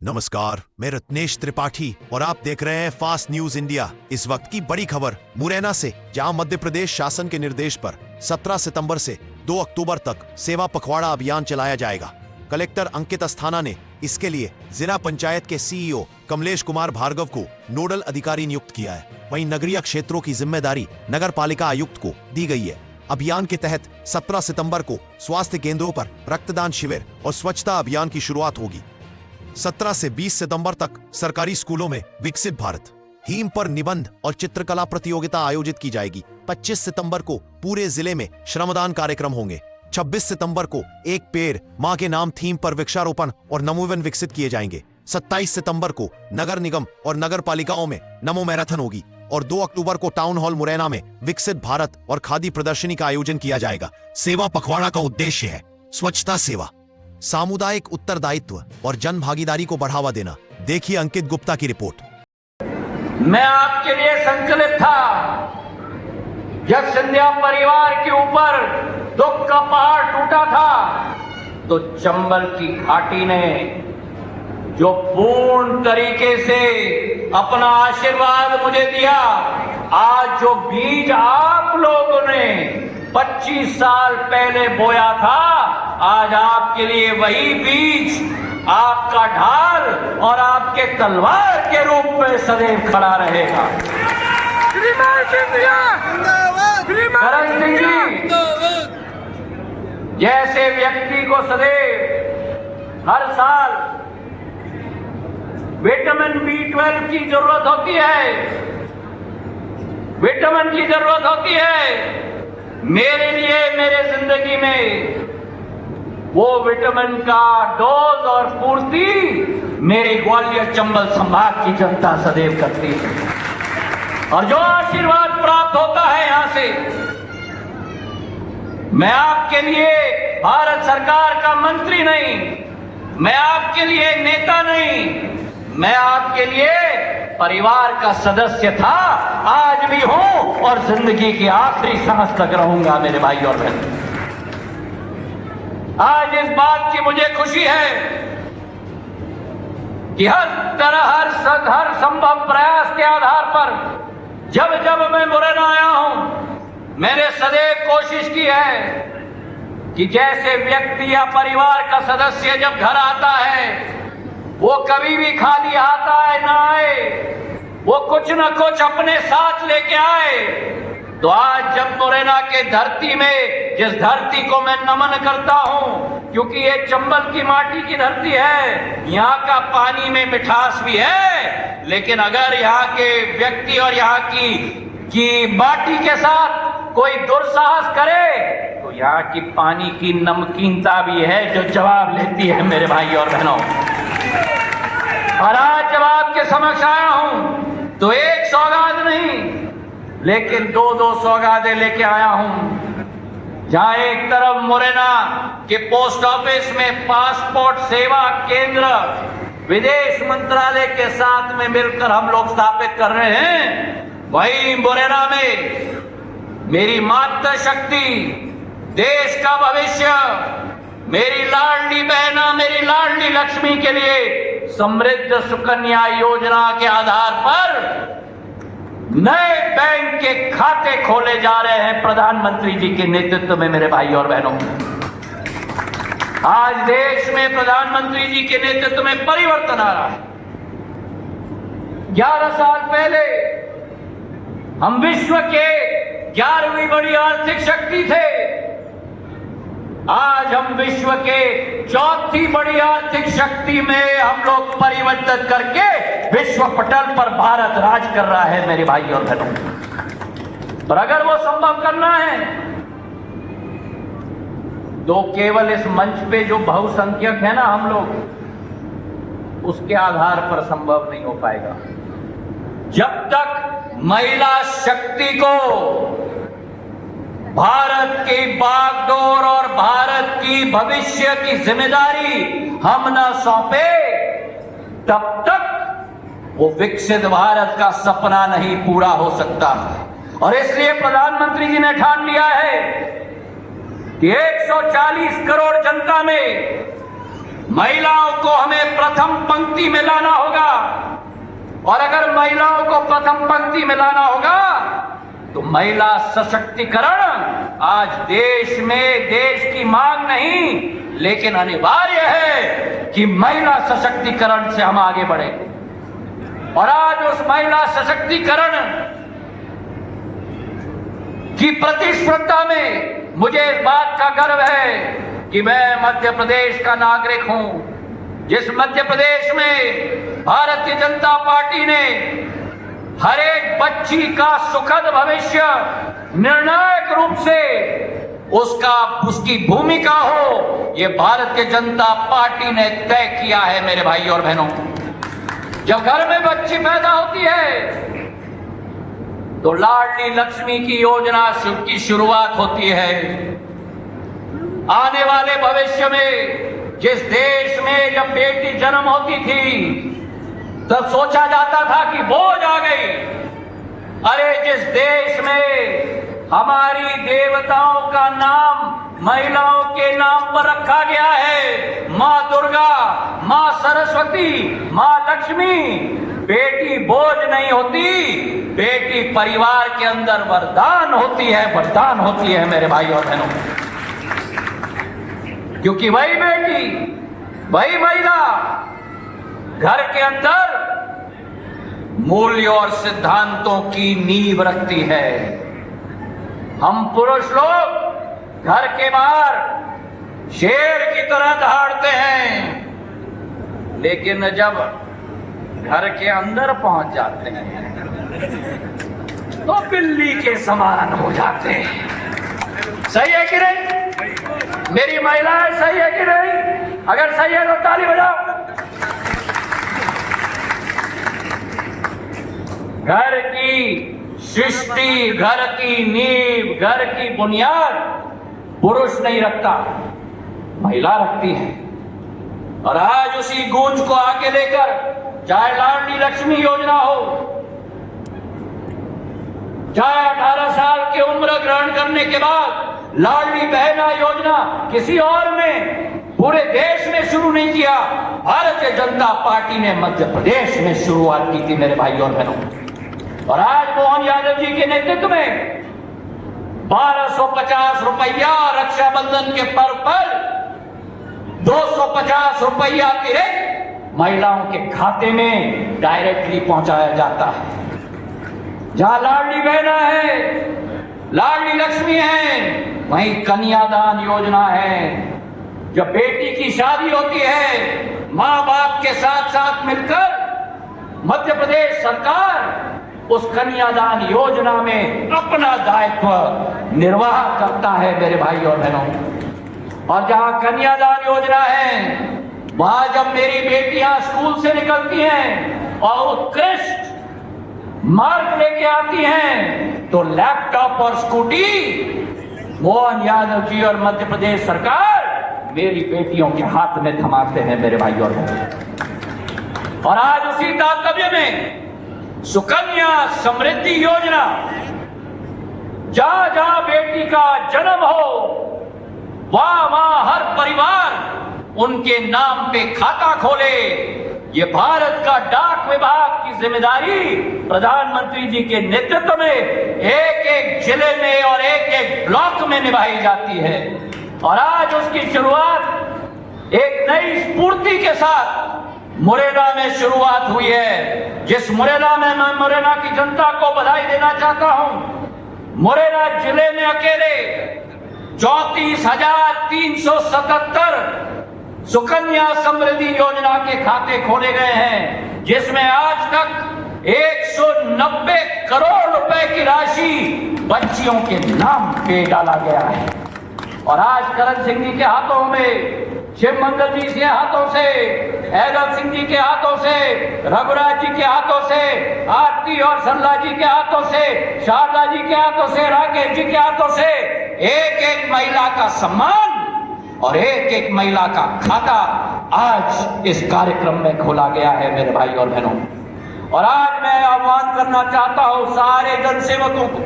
नमस्कार, मैं रत्नेश त्रिपाठी और आप देख रहे हैं फास्ट न्यूज इंडिया। इस वक्त की बड़ी खबर मुरैना से, जहां मध्य प्रदेश शासन के निर्देश पर 17 सितंबर से 2 अक्टूबर तक सेवा पखवाड़ा अभियान चलाया जाएगा। कलेक्टर अंकित अस्थाना ने इसके लिए जिला पंचायत के सीईओ कमलेश कुमार भार्गव को नोडल अधिकारी नियुक्त किया है। वहीं नगरीय क्षेत्रों की जिम्मेदारी नगर पालिका आयुक्त को दी गई है। अभियान के तहत 17 सितंबर को स्वास्थ्य केंद्रों पर रक्तदान शिविर और स्वच्छता अभियान की शुरुआत होगी। 17 से 20 सितंबर तक सरकारी स्कूलों में विकसित भारत थीम पर निबंध और चित्रकला प्रतियोगिता आयोजित की जाएगी। 25 सितंबर को पूरे जिले में श्रमदान कार्यक्रम होंगे। 26 सितंबर को एक पेड़ मां के नाम थीम पर वृक्षारोपण और नमोवन विकसित किए जाएंगे। 27 सितंबर को नगर निगम और नगर पालिकाओं में नमो मैराथन होगी और 2 अक्टूबर को टाउन हॉल मुरैना में विकसित भारत और खादी प्रदर्शनी का आयोजन किया जाएगा। सेवा पखवाड़ा का उद्देश्य है स्वच्छता सेवा, सामुदायिक उत्तरदायित्व और जन भागीदारी को बढ़ावा देना। देखिए अंकित गुप्ता की रिपोर्ट। मैं आपके लिए संकल्पित था। जब सिंधिया परिवार के ऊपर दुख का पहाड़ टूटा था तो चंबल की घाटी ने जो पूर्ण तरीके से अपना आशीर्वाद मुझे दिया, आज जो बीज आप लोगों ने 25 साल पहले बोया था, आज आपके लिए वही बीज आपका ढाल और आपके तलवार के रूप में सदैव खड़ा रहेगा। करण सिंह जी जैसे व्यक्ति को सदैव हर साल विटामिन B12 की जरूरत होती है, विटामिन की जरूरत होती है, मेरे लिए मेरे जिंदगी में वो विटामिन का डोज और पूर्ति मेरे ग्वालियर चंबल संभाग की जनता सदैव करती है। और जो आशीर्वाद प्राप्त होता है यहां से, मैं आपके लिए भारत सरकार का मंत्री नहीं, मैं आपके लिए नेता नहीं, मैं आपके लिए परिवार का सदस्य था, आज भी हूं और जिंदगी की आखिरी सांस तक रहूंगा। मेरे भाई और बहन, आज इस बात की मुझे खुशी है कि हर संभव प्रयास के आधार पर जब जब मैं मुरैना आया हूं, मैंने सदैव कोशिश की है कि जैसे व्यक्ति या परिवार का सदस्य जब घर आता है वो कभी भी खाली हाथ आए ना आए, वो कुछ न कुछ अपने साथ लेके आए। तो आज जब मुरैना के धरती में, जिस धरती को मैं नमन करता हूं, क्योंकि ये चंबल की माटी की धरती है, यहाँ का पानी में मिठास भी है, लेकिन अगर यहाँ के व्यक्ति और यहाँ की माटी के साथ कोई दुस्साहस करे तो यहाँ की पानी की नमकीनता भी है जो जवाब लेती है। मेरे भाई और बहनों, और आज जब आपके समक्ष आया हूं तो एक सौगात नहीं लेकिन 2-2 सौगातें लेके आया हूं। जहां एक तरफ मुरैना के पोस्ट ऑफिस में पासपोर्ट सेवा केंद्र विदेश मंत्रालय के साथ में मिलकर हम लोग स्थापित कर रहे हैं, वहीं मुरैना में मेरी मातृशक्ति, देश का भविष्य, मेरी लाडली बहना, मेरी लाडली लक्ष्मी के लिए समृद्ध सुकन्या योजना के आधार पर नए बैंक के खाते खोले जा रहे हैं प्रधानमंत्री जी के नेतृत्व में। मेरे भाई और बहनों, आज देश में प्रधानमंत्री जी के नेतृत्व में परिवर्तन आ रहा है। 11 साल पहले हम विश्व के 11वीं बड़ी आर्थिक शक्ति थे, आज हम विश्व के 4थी बड़ी आर्थिक शक्ति में हम लोग परिवर्तित करके विश्व पटल पर भारत राज कर रहा है। मेरे भाई और बहनों, पर अगर वो संभव करना है तो केवल इस मंच पे जो बहुसंख्यक है ना हम लोग, उसके आधार पर संभव नहीं हो पाएगा। जब तक महिला शक्ति को भारत की बागडोर और भारत की भविष्य की जिम्मेदारी हम न सौंपे, तब तक वो विकसित भारत का सपना नहीं पूरा हो सकता। और इसलिए प्रधानमंत्री जी ने ठान लिया है कि 140 करोड़ जनता में महिलाओं को हमें प्रथम पंक्ति में लाना होगा, और अगर महिलाओं को प्रथम पंक्ति में लाना होगा तो महिला सशक्तिकरण आज देश में देश की मांग नहीं, लेकिन अनिवार्य है कि महिला सशक्तिकरण से हम आगे बढ़े। और आज उस महिला सशक्तिकरण की प्रतिस्पर्धा में मुझे इस बात का गर्व है कि मैं मध्य प्रदेश का नागरिक हूं, जिस मध्य प्रदेश में भारतीय जनता पार्टी ने हर एक बच्ची का सुखद भविष्य निर्णायक रूप से उसकी भूमिका हो, ये भारतीय जनता पार्टी ने तय किया है। मेरे भाई और बहनों, जब घर में बच्ची पैदा होती है तो लाडली लक्ष्मी की योजना की शुरुआत होती है। आने वाले भविष्य में जिस देश में जब बेटी जन्म होती थी तब सोचा जाता था कि बोझ आ गई। अरे जिस देश में हमारी देवताओं का नाम महिलाओं के नाम पर रखा गया है, माँ दुर्गा, माँ सरस्वती, माँ लक्ष्मी, बेटी बोझ नहीं होती, बेटी परिवार के अंदर वरदान होती है, वरदान होती है मेरे भाई और बहनों। क्योंकि वही बेटी, वही महिला घर के अंदर मूल्य और सिद्धांतों की नींव रखती है। हम पुरुष लोग घर के बाहर शेर की तरह दहाड़ते हैं, लेकिन जब घर के अंदर पहुंच जाते हैं तो बिल्ली के समान हो जाते हैं। सही है कि नहीं? मेरी महिलाएं सही है कि नहीं? अगर सही है तो ताली बजाओ। घर की सृष्टि, घर की नींव, घर की बुनियाद पुरुष नहीं रखता, महिला रखती है। और आज उसी गूंज को आगे लेकर चाहे लाडली लक्ष्मी योजना हो, चाहे 18 साल की उम्र ग्रहण करने के बाद लाडली बहना योजना किसी और ने पूरे देश में शुरू नहीं किया, भारतीय जनता पार्टी ने मध्य प्रदेश में शुरुआत की थी मेरे भाई और बहनों। और आज मोहन यादव जी के नेतृत्व में 1250 रुपया रक्षाबंधन के पर्व पर 250 रुपया अतिरिक्त महिलाओं के खाते में डायरेक्टली पहुंचाया जाता है। जहां लाडली बहना है, लाडली लक्ष्मी है, वहीं कन्यादान योजना है। जब बेटी की शादी होती है, मां बाप के साथ साथ मिलकर मध्य प्रदेश सरकार उस कन्यादान योजना में अपना दायित्व निर्वाह करता है मेरे भाई और बहनों। और जहां कन्यादान योजना है, वहां जब मेरी बेटियां स्कूल से निकलती हैं और उत्कृष्ट मार्क लेके आती हैं तो लैपटॉप और स्कूटी मोहन यादव जी और मध्य प्रदेश सरकार मेरी बेटियों के हाथ में थमाते हैं मेरे भाई और बहनों। और आज उसी तालतम्य में सुकन्या समृद्धि योजना, जहां जहां बेटी का जन्म हो वहां वहां हर परिवार उनके नाम पे खाता खोले। ये भारत का डाक विभाग की जिम्मेदारी प्रधानमंत्री जी के नेतृत्व में एक एक जिले में और एक एक ब्लॉक में निभाई जाती है। और आज उसकी शुरुआत एक नई स्फूर्ति के साथ मुरैना में शुरुआत हुई है, जिस मुरैना में मैं मुरैना की जनता को बधाई देना चाहता हूं। मुरैना जिले में अकेले 34,377 सुकन्या समृद्धि योजना के खाते खोले गए हैं, जिसमें आज तक 190 करोड़ रुपए की राशि बच्चियों के नाम पे डाला गया है। और आज करण सिंह जी के हाथों में, शिव मंगल जी के हाथों से, ऐदल सिंह जी के हाथों से, रघुराज जी के हाथों से, आरती और सरला जी के हाथों से, शारदा जी के हाथों से, राकेश जी के हाथों से एक एक महिला का सम्मान और एक एक महिला का खाता आज इस कार्यक्रम में खोला गया है मेरे भाई और बहनों। और आज मैं आह्वान करना चाहता हूं सारे जनसेवकों को